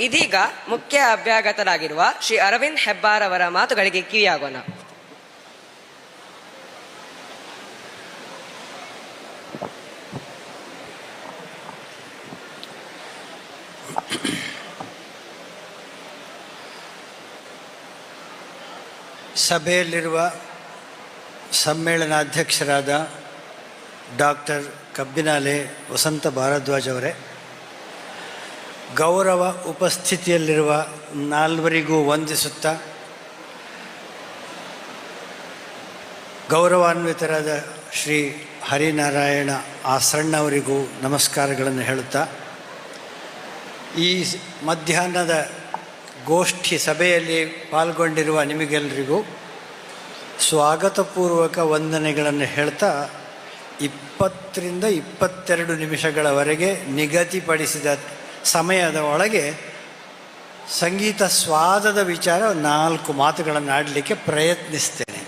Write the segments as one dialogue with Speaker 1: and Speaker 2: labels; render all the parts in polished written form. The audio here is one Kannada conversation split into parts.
Speaker 1: ಇದೀಗ ಮುಖ್ಯ ಅಭ್ಯಾಗತರಾಗಿರುವ ಶ್ರೀ ಅರವಿಂದ್ ಹೆಬ್ಬಾರ್ ಅವರ ಮಾತುಗಳಿಗೆ ಕಿವಿಯಾಗೋಣ.
Speaker 2: ಸಭೆಯಲ್ಲಿರುವ ಸಮ್ಮೇಳನಾಧ್ಯಕ್ಷರಾದ ಡಾಕ್ಟರ್ ಕಬ್ಬಿನಾಲೆ ವಸಂತ ಭಾರದ್ವಾಜ್ ಅವರೇ, ಗೌರವ ಉಪಸ್ಥಿತಿಯಲ್ಲಿರುವ ನಾಲ್ವರಿಗೂ ವಂದಿಸುತ್ತಾ, ಗೌರವಾನ್ವಿತರಾದ ಶ್ರೀ ಹರಿನಾರಾಯಣ ಆಸಣ್ಣವರಿಗೂ ನಮಸ್ಕಾರಗಳನ್ನು ಹೇಳುತ್ತಾ, ಈ ಮಧ್ಯಾಹ್ನದ ಗೋಷ್ಠಿ ಸಭೆಯಲ್ಲಿ ಪಾಲ್ಗೊಂಡಿರುವ ನಿಮಗೆಲ್ಲರಿಗೂ ಸ್ವಾಗತಪೂರ್ವಕ ವಂದನೆಗಳನ್ನು ಹೇಳ್ತಾ, 20 ರಿಂದ 22 ನಿಮಿಷಗಳವರೆಗೆ ನಿಗದಿಪಡಿಸಿದ ಸಮಯದ ಒಳಗೆ ಸಂಗೀತ ಸ್ವಾದದ ವಿಚಾರ 4 ಮಾತುಗಳನ್ನು ಆಡಲಿಕ್ಕೆ ಪ್ರಯತ್ನಿಸ್ತೇನೆ.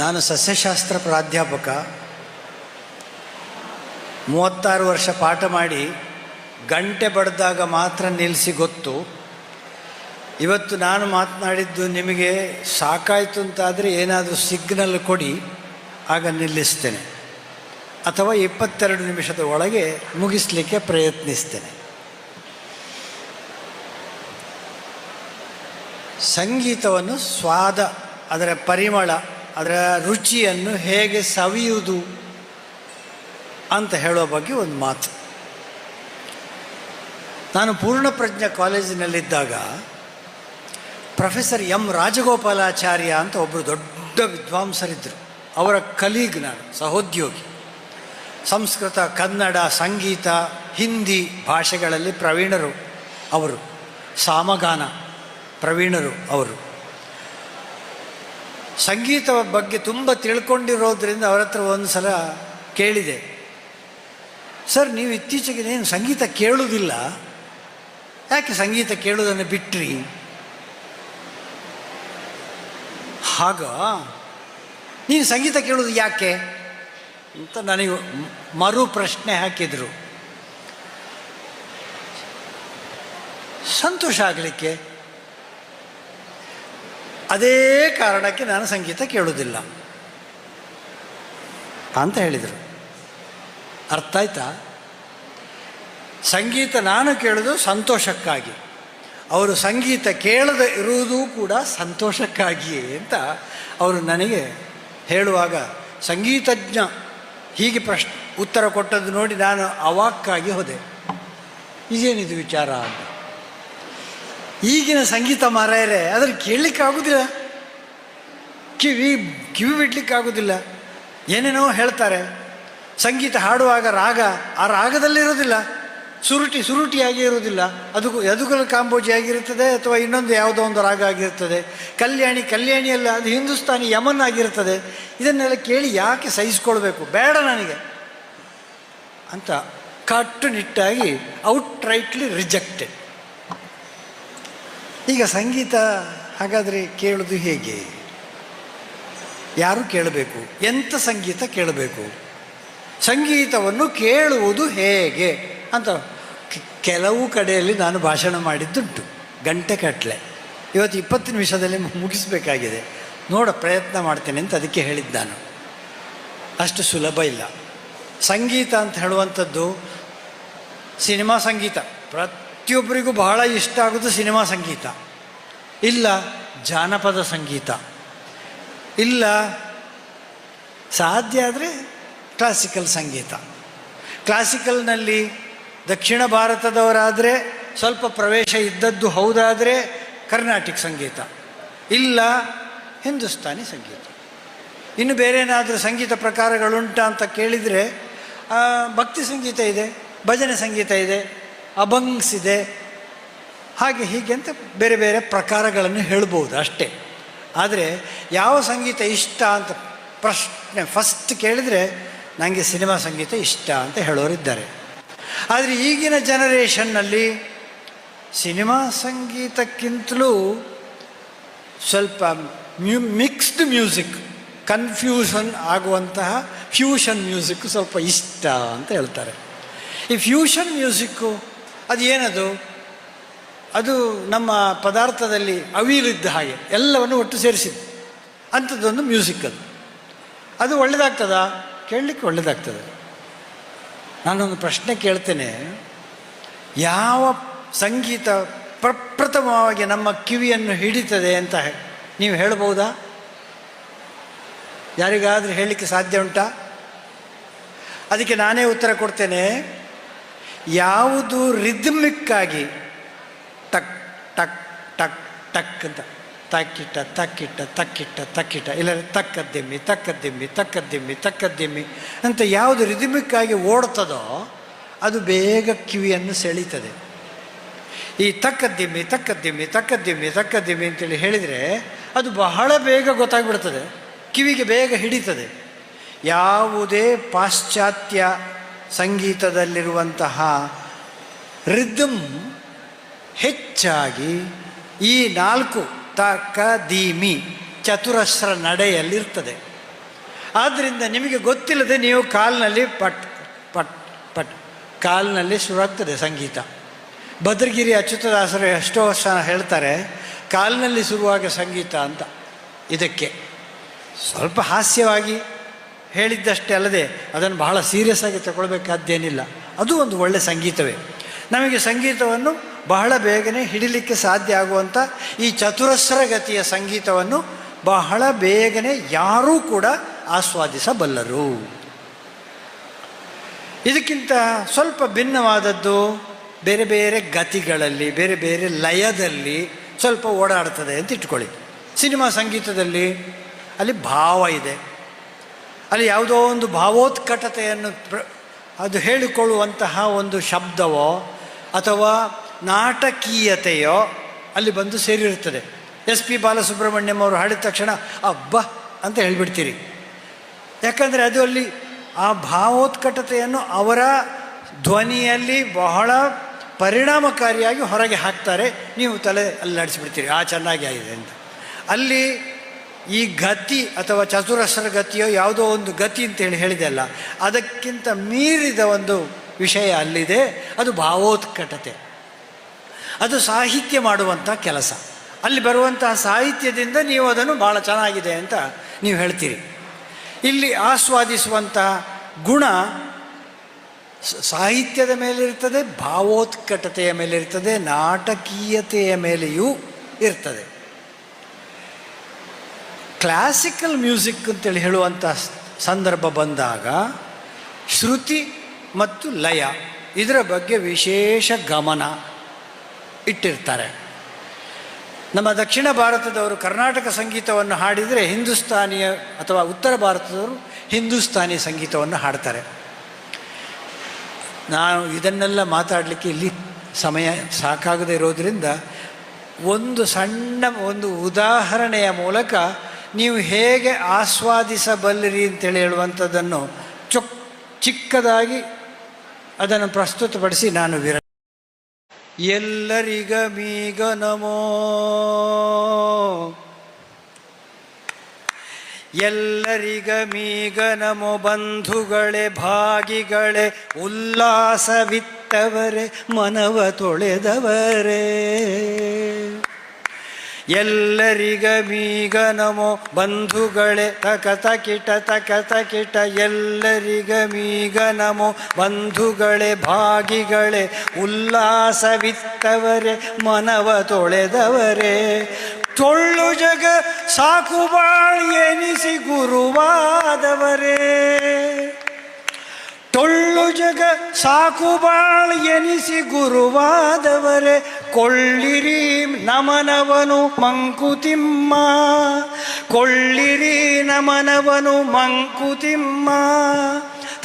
Speaker 2: ನಾನು ಸಸ್ಯಶಾಸ್ತ್ರ ಪ್ರಾಧ್ಯಾಪಕ, 36 ವರ್ಷ ಪಾಠ ಮಾಡಿ ಗಂಟೆ ಬಡ್ದಾಗ ಮಾತ್ರ ನಿಲ್ಲಿಸಿ ಗೊತ್ತು. ಇವತ್ತು ನಾನು ಮಾತನಾಡಿದ್ದು ನಿಮಗೆ ಸಾಕಾಯಿತು ಅಂತಾದರೆ ಏನಾದರೂ ಸಿಗ್ನಲ್ ಕೊಡಿ, ಆಗ ನಿಲ್ಲಿಸ್ತೇನೆ, ಅಥವಾ 22 ನಿಮಿಷದ ಒಳಗೆ ಮುಗಿಸಲಿಕ್ಕೆ ಪ್ರಯತ್ನಿಸ್ತೇನೆ. ಸಂಗೀತವನ್ನು ಸ್ವಾದ, ಅದರ ಪರಿಮಳ, ಅದರ ರುಚಿಯನ್ನು ಹೇಗೆ ಸವಿಯುವುದು ಅಂತ ಹೇಳೋ ಬಗ್ಗೆ ಒಂದು ಮಾತು. ನಾನು ಪೂರ್ಣಪ್ರಜ್ಞ ಕಾಲೇಜಿನಲ್ಲಿದ್ದಾಗ ಪ್ರೊಫೆಸರ್ ಎಂ ರಾಜಗೋಪಾಲಾಚಾರ್ಯ ಅಂತ ಒಬ್ಬರು ದೊಡ್ಡ ವಿದ್ವಾಂಸರಿದ್ದರು. ಅವರ ಕಲೀಗ್, ನಾನು ಸಹೋದ್ಯೋಗಿ. ಸಂಸ್ಕೃತ, ಕನ್ನಡ, ಸಂಗೀತ, ಹಿಂದಿ ಭಾಷೆಗಳಲ್ಲಿ ಪ್ರವೀಣರು ಅವರು, ಸಾಮಗಾನ ಪ್ರವೀಣರು ಅವರು. ಸಂಗೀತ ಬಗ್ಗೆ ತುಂಬ ತಿಳ್ಕೊಂಡಿರೋದ್ರಿಂದ ಅವರ ಹತ್ರ ಒಂದು ಸಲ ಕೇಳಿದೆ, ಸರ್ ನೀವು ಇತ್ತೀಚೆಗೆ ಏನು ಸಂಗೀತ ಕೇಳುವುದಿಲ್ಲ, ಯಾಕೆ ಸಂಗೀತ ಕೇಳುವುದನ್ನು ಬಿಟ್ರಿ? ಆಗ ನೀನು ಸಂಗೀತ ಕೇಳೋದು ಯಾಕೆ ಅಂತ ನನಗೆ ಮರು ಪ್ರಶ್ನೆ ಹಾಕಿದರು. ಸಂತೋಷ ಆಗಲಿಕ್ಕೆ. ಅದೇ ಕಾರಣಕ್ಕೆ ನಾನು ಸಂಗೀತ ಕೇಳೋದಿಲ್ಲ ಅಂತ ಹೇಳಿದರು. ಅರ್ಥ ಆಯ್ತಾ? ಸಂಗೀತ ನಾನು ಕೇಳೋದು ಸಂತೋಷಕ್ಕಾಗಿ, ಅವರು ಸಂಗೀತ ಕೇಳದೆ ಇರುವುದೂ ಕೂಡ ಸಂತೋಷಕ್ಕಾಗಿಯೇ ಅಂತ ಅವರು ನನಗೆ ಹೇಳುವಾಗ, ಸಂಗೀತಜ್ಞ ಹೀಗೆ ಉತ್ತರ ಕೊಟ್ಟದ್ದು ನೋಡಿ ನಾನು ಅವಾಕ್ಕಾಗಿ ಹೋದೆ. ಇದೇನಿದು ವಿಚಾರ ಅಂತ. ಈಗಿನ ಸಂಗೀತ ಮಾರಾಯರೇ, ಅದ್ರ ಕೇಳಲಿಕ್ಕಾಗೋದಿಲ್ಲ, ಕಿವಿ ಬಿಡಲಿಕ್ಕಾಗೋದಿಲ್ಲ. ಏನೇನೋ ಹೇಳ್ತಾರೆ. ಸಂಗೀತ ಹಾಡುವಾಗ ರಾಗ ಆ ರಾಗದಲ್ಲಿರೋದಿಲ್ಲ, ಸುರುಟಿಯಾಗಿ ಇರೋದಿಲ್ಲ, ಅದು ಯದುಕುಲ ಕಾಂಬೋಜಿ ಆಗಿರ್ತದೆ, ಅಥವಾ ಇನ್ನೊಂದು ಯಾವುದೋ ಒಂದು ರಾಗ ಆಗಿರ್ತದೆ. ಕಲ್ಯಾಣಿ ಅಲ್ಲ, ಅದು ಹಿಂದೂಸ್ತಾನಿ ಯಮನ್ ಆಗಿರ್ತದೆ. ಇದನ್ನೆಲ್ಲ ಕೇಳಿ ಯಾಕೆ ಸಹಿಸ್ಕೊಳ್ಬೇಕು, ಬೇಡ ನನಗೆ ಅಂತ ಕಟ್ಟುನಿಟ್ಟಾಗಿ ಔಟ್ರೈಟ್ಲಿ ರಿಜೆಕ್ಟೆಡ್. ಈಗ ಸಂಗೀತ ಹಾಗಾದರೆ ಕೇಳೋದು ಹೇಗೆ? ಯಾರು ಕೇಳಬೇಕು? ಎಂಥ ಸಂಗೀತ ಕೇಳಬೇಕು? ಸಂಗೀತವನ್ನು ಕೇಳುವುದು ಹೇಗೆ ಅಂತ ಕೆಲವು ಕಡೆಯಲ್ಲಿ ನಾನು ಭಾಷಣ ಮಾಡಿದ್ದುಂಟು, ಗಂಟೆ ಕಟ್ಟಲೆ. ಇವತ್ತು 20 ನಿಮಿಷದಲ್ಲಿ ಮುಗಿಸಬೇಕಾಗಿದೆ. ಪ್ರಯತ್ನ ಮಾಡ್ತೇನೆ ಅಂತ ಅದಕ್ಕೆ ಹೇಳಿದ್ದು ನಾನು. ಅಷ್ಟು ಸುಲಭ ಇಲ್ಲ. ಸಂಗೀತ ಅಂತ ಹೇಳುವಂಥದ್ದು, ಸಿನಿಮಾ ಸಂಗೀತ ಪ್ರತಿಯೊಬ್ಬರಿಗೂ ಬಹಳ ಇಷ್ಟ ಆಗೋದು ಸಿನಿಮಾ ಸಂಗೀತ, ಇಲ್ಲ ಜಾನಪದ ಸಂಗೀತ, ಇಲ್ಲ ಸಾಧ್ಯ ಆದರೆ ಕ್ಲಾಸಿಕಲ್ ಸಂಗೀತ. ಕ್ಲಾಸಿಕಲ್ನಲ್ಲಿ ದಕ್ಷಿಣ ಭಾರತದವರಾದರೆ ಸ್ವಲ್ಪ ಪ್ರವೇಶ ಇದ್ದದ್ದು ಹೌದಾದರೆ ಕರ್ನಾಟಿಕ್ ಸಂಗೀತ, ಇಲ್ಲ ಹಿಂದೂಸ್ತಾನಿ ಸಂಗೀತ. ಇನ್ನು ಬೇರೆ ಏನಾದರೂ ಸಂಗೀತ ಪ್ರಕಾರಗಳುಂಟ ಅಂತ ಕೇಳಿದರೆ ಭಕ್ತಿ ಸಂಗೀತ ಇದೆ, ಭಜನೆ ಸಂಗೀತ ಇದೆ, ಅಭಂಗ್ಸ್ ಇದೆ, ಹಾಗೆ ಹೀಗೆ ಅಂತ ಬೇರೆ ಬೇರೆ ಪ್ರಕಾರಗಳನ್ನು ಹೇಳ್ಬೋದು ಅಷ್ಟೇ. ಆದರೆ ಯಾವ ಸಂಗೀತ ಇಷ್ಟ ಅಂತ ಪ್ರಶ್ನೆ ಫಸ್ಟ್ ಕೇಳಿದರೆ ನನಗೆ ಸಿನಿಮಾ ಸಂಗೀತ ಇಷ್ಟ ಅಂತ ಹೇಳೋರಿದ್ದಾರೆ. ಆದರೆ ಈಗಿನ ಜನರೇಷನ್ನಲ್ಲಿ ಸಿನಿಮಾ ಸಂಗೀತಕ್ಕಿಂತಲೂ ಸ್ವಲ್ಪ ಮಿಕ್ಸ್ಡ್ ಮ್ಯೂಸಿಕ್, ಕನ್ಫ್ಯೂಷನ್ ಆಗುವಂತಹ ಫ್ಯೂಷನ್ ಮ್ಯೂಸಿಕ್ ಸ್ವಲ್ಪ ಇಷ್ಟ ಅಂತ ಹೇಳ್ತಾರೆ. ಈ ಫ್ಯೂಷನ್ ಮ್ಯೂಸಿಕ್ಕು ಅದು ಏನದು? ಅದು ನಮ್ಮ ಪದಾರ್ಥದಲ್ಲಿ ಅವಿಲಿದ್ದ ಹಾಗೆ ಎಲ್ಲವನ್ನು ಒಟ್ಟು ಸೇರಿಸಿದ್ದು ಅಂಥದ್ದೊಂದು ಮ್ಯೂಸಿಕ್. ಅದು ಒಳ್ಳೆಯದಾಗ್ತದಾ? ಕೇಳಲಿಕ್ಕೆ ಒಳ್ಳೆಯದಾಗ್ತದೆ. ನಾನೊಂದು ಪ್ರಶ್ನೆ ಕೇಳ್ತೇನೆ. ಯಾವ ಸಂಗೀತ ಪ್ರಪ್ರಥಮವಾಗಿ ನಮ್ಮ ಕಿವಿಯನ್ನು ಹಿಡಿತದೆ ಅಂತ ನೀವು ಹೇಳ್ಬೋದಾ? ಯಾರಿಗಾದರೂ ಹೇಳಲಿಕ್ಕೆ ಸಾಧ್ಯ ಉಂಟಾ? ಅದಕ್ಕೆ ನಾನೇ ಉತ್ತರ ಕೊಡ್ತೇನೆ. ಯಾವುದು ರಿದ್ಮಿಕ್ಕಾಗಿ ಟಕ್ ಟಕ್ ಟಕ್ ಟಕ್ ಅಂತ ತಕ್ಕಿಟ್ಟ ತಕ್ಕಿಟ್ಟ ತಕ್ಕಿಟ್ಟ ತಕ್ಕಿಟ್ಟ, ಇಲ್ಲ ತಕ್ಕದ್ದಿಮ್ಮಿ ತಕ್ಕದ್ದಿಮ್ಮಿ ತಕ್ಕದ್ದಿಮ್ಮಿ ತಕ್ಕದ್ದಿಮ್ಮಿ ಅಂತ ಯಾವುದು ರಿದ್ಮಿಕ್ಕಾಗಿ ಓಡ್ತದೋ ಅದು ಬೇಗ ಕಿವಿಯನ್ನು ಸೆಳೀತದೆ. ಈ ತಕ್ಕದ್ದಿಮ್ಮಿ ತಕ್ಕದ್ದಿಮ್ಮಿ ತಕ್ಕದ್ದಿಮ್ಮಿ ತಕ್ಕದ್ದಿಮ್ಮಿ ಅಂತೇಳಿ ಹೇಳಿದರೆ ಅದು ಬಹಳ ಬೇಗ ಗೊತ್ತಾಗ್ಬಿಡ್ತದೆ, ಕಿವಿಗೆ ಬೇಗ ಹಿಡಿತದೆ. ಯಾವುದೇ ಪಾಶ್ಚಾತ್ಯ ಸಂಗೀತದಲ್ಲಿರುವಂತಹ ರಿದಮ್ ಹೆಚ್ಚಾಗಿ ಈ 4 ತಕ ದೀಮಿ ಚತುರಸ್ರ ನಡೆಯಲ್ಲಿರ್ತದೆ. ಆದ್ದರಿಂದ ನಿಮಗೆ ಗೊತ್ತಿಲ್ಲದೆ ನೀವು ಕಾಲಿನಲ್ಲಿ ಪಟ್ ಪಟ್ ಪಟ್ ಕಾಲಿನಲ್ಲಿ ಶುರುವಾಗ್ತದೆ ಸಂಗೀತ. ಭದ್ರಗಿರಿ ಅಚ್ಯುತದಾಸರು ಎಷ್ಟೋ ವರ್ಷ ಹೇಳ್ತಾರೆ ಕಾಲಿನಲ್ಲಿ ಶುರುವಾಗ ಸಂಗೀತ ಅಂತ. ಇದಕ್ಕೆ ಸ್ವಲ್ಪ ಹಾಸ್ಯವಾಗಿ ಹೇಳಿದ್ದಷ್ಟೇ ಅಲ್ಲದೆ ಅದನ್ನು ಬಹಳ ಸೀರಿಯಸ್ ಆಗಿ ತಗೊಳ್ಬೇಕಾದ್ದೇನಿಲ್ಲ. ಅದು ಒಂದು ಒಳ್ಳೆಯ ಸಂಗೀತವೇ. ನಮಗೆ ಸಂಗೀತವನ್ನು ಬಹಳ ಬೇಗನೆ ಹಿಡಿಲಿಕ್ಕೆ ಸಾಧ್ಯ ಆಗುವಂಥ ಈ ಚತುರಸ್ರ ಗತಿಯ ಸಂಗೀತವನ್ನು ಬಹಳ ಬೇಗನೆ ಯಾರೂ ಕೂಡ ಆಸ್ವಾದಿಸಬಲ್ಲರು. ಇದಕ್ಕಿಂತ ಸ್ವಲ್ಪ ಭಿನ್ನವಾದದ್ದು ಬೇರೆ ಬೇರೆ ಗತಿಗಳಲ್ಲಿ ಬೇರೆ ಬೇರೆ ಲಯದಲ್ಲಿ ಸ್ವಲ್ಪ ಓಡಾಡ್ತದೆ ಅಂತ ಇಟ್ಕೊಳ್ಳಿ. ಸಿನಿಮಾ ಸಂಗೀತದಲ್ಲಿ ಅಲ್ಲಿ ಭಾವ ಇದೆ, ಅಲ್ಲಿ ಯಾವುದೋ ಒಂದು ಭಾವೋತ್ಕಟತೆಯನ್ನು ಅದು ಹೇಳಿಕೊಳ್ಳುವಂತಹ ಒಂದು ಶಬ್ದವೋ ಅಥವಾ ನಾಟಕೀಯತೆಯೋ ಅಲ್ಲಿ ಬಂದು ಸೇರಿರುತ್ತದೆ. SP ಬಾಲಸುಬ್ರಹ್ಮಣ್ಯಂ ಅವರು ಹಾಡಿದ ತಕ್ಷಣ ಅಬ್ಬ ಅಂತ ಹೇಳಿಬಿಡ್ತೀರಿ. ಯಾಕಂದರೆ ಅದು ಅಲ್ಲಿ ಆ ಭಾವೋತ್ಕಟತೆಯನ್ನು ಅವರ ಧ್ವನಿಯಲ್ಲಿ ಬಹಳ ಪರಿಣಾಮಕಾರಿಯಾಗಿ ಹೊರಗೆ ಹಾಕ್ತಾರೆ. ನೀವು ತಲೆ ಅಲ್ಲಾಡಿಸಿಬಿಡ್ತೀರಿ, ಚೆನ್ನಾಗಿ ಆಗಿದೆ ಅಂತ. ಅಲ್ಲಿ ಈ ಗತಿ ಅಥವಾ ಚತುರಸ್ರ ಗತಿಯೋ ಯಾವುದೋ ಒಂದು ಗತಿ ಅಂತೇಳಿ ಹೇಳಿದೆ ಅಲ್ಲ, ಅದಕ್ಕಿಂತ ಮೀರಿದ ಒಂದು ವಿಷಯ ಅಲ್ಲಿದೆ. ಅದು ಭಾವೋತ್ಕಟತೆ, ಅದು ಸಾಹಿತ್ಯ ಮಾಡುವಂಥ ಕೆಲಸ. ಅಲ್ಲಿ ಬರುವಂತಹ ಸಾಹಿತ್ಯದಿಂದ ನೀವು ಅದನ್ನು ಭಾಳ ಚೆನ್ನಾಗಿದೆ ಅಂತ ನೀವು ಹೇಳ್ತೀರಿ. ಇಲ್ಲಿ ಆಸ್ವಾದಿಸುವಂತಹ ಗುಣ ಸಾಹಿತ್ಯದ ಮೇಲಿರ್ತದೆ, ಭಾವೋತ್ಕಟತೆಯ ಮೇಲಿರ್ತದೆ, ನಾಟಕೀಯತೆಯ ಮೇಲೆಯೂ ಇರ್ತದೆ. ಕ್ಲಾಸಿಕಲ್ ಮ್ಯೂಸಿಕ್ ಅಂತೇಳಿ ಹೇಳುವಂಥ ಸಂದರ್ಭ ಬಂದಾಗ ಶ್ರುತಿ ಮತ್ತು ಲಯ ಇದರ ಬಗ್ಗೆ ವಿಶೇಷ ಗಮನ ಇಟ್ಟಿರ್ತಾರೆ. ನಮ್ಮ ದಕ್ಷಿಣ ಭಾರತದವರು ಕರ್ನಾಟಕ ಸಂಗೀತವನ್ನು ಹಾಡಿದರೆ ಹಿಂದೂಸ್ತಾನಿಯ ಅಥವಾ ಉತ್ತರ ಭಾರತದವರು ಹಿಂದೂಸ್ತಾನಿ ಸಂಗೀತವನ್ನು ಹಾಡ್ತಾರೆ. ನಾನು ಇದನ್ನೆಲ್ಲ ಮಾತಾಡಲಿಕ್ಕೆ ಇಲ್ಲಿ ಸಮಯ ಸಾಕಾಗದೇ ಇರೋದರಿಂದ ಒಂದು ಸಣ್ಣ ಒಂದು ಉದಾಹರಣೆಯ ಮೂಲಕ ನೀವು ಹೇಗೆ ಆಸ್ವಾದಿಸಬಲ್ಲಿರಿ ಅಂತೇಳಿ ಹೇಳುವಂಥದ್ದನ್ನು ಚಿಕ್ಕದಾಗಿ ಅದನ್ನು ಪ್ರಸ್ತುತಪಡಿಸಿ ನಾನು ಎಲ್ಲರಿಗಮೀಗ ನಮೋ, ಎಲ್ಲರಿಗಮೀಗ ನಮೋ ಬಂಧುಗಳೇ ಭಾಗಿಗಳೇ ಉಲ್ಲಾಸವಿತ್ತವರೇ ಮನವ ತೊಳೆದವರೇ. ಎಲ್ಲರಿಗಮೀಗ ನಮೋ ಬಂಧುಗಳೇ ತಕ ತಕಿಟ ತಕ ತಕಿಟ, ಎಲ್ಲರಿಗಮೀಗ ನಮೋ ಬಂಧುಗಳೇ ಭಾಗಿಗಳೇ ಉಲ್ಲಾಸವಿತ್ತವರೇ ಮನವ ತೊಳೆದವರೇ. ಟೊಳ್ಳು ಜಗ ಸಾಕು ಬಾಳ್ ಎನಿಸಿ ಗುರುವಾದವರೇ, ಟೊಳ್ಳು ಜಗ ಸಾಕು ಬಾಳ್ ಎನಿಸಿ ಗುರುವಾದವರೇ. ಕೊಳ್ಳಿರಿ ನಮನವನು ಮಂಕುತಿಮ್ಮ, ಕೊಳ್ಳಿರಿ ನಮನವನು ಮಂಕುತಿಮ್ಮ.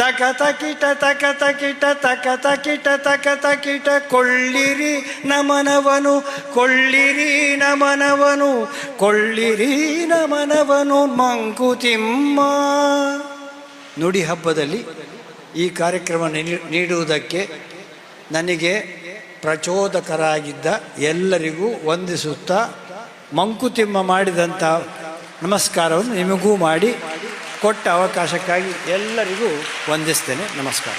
Speaker 2: ತಕ ತಕಿಟ ತಕ ತಕಿಟ ತಕ ತಕಿಟ ತಕ ತಕಿಟ, ಕೊಳ್ಳಿರಿ ನಮನವನು ಕೊಳ್ಳಿರಿ ನಮನವನು ಕೊಳ್ಳಿರಿ ನಮನವನು ಮಂಕುತಿಮ್ಮ. ನುಡಿ ಹಬ್ಬದಲ್ಲಿ ಈ ಕಾರ್ಯಕ್ರಮ ನೀಡುವುದಕ್ಕೆ ನನಗೆ ಪ್ರಚೋದಕರಾಗಿದ್ದ ಎಲ್ಲರಿಗೂ ವಂದಿಸುತ್ತಾ ಮಂಕುತಿಮ್ಮ ಮಾಡಿದಂಥ ನಮಸ್ಕಾರವನ್ನು ನಿಮಗೂ ಮಾಡಿ ಕೊಟ್ಟ ಅವಕಾಶಕ್ಕಾಗಿ ಎಲ್ಲರಿಗೂ ವಂದಿಸ್ತೇನೆ. ನಮಸ್ಕಾರ.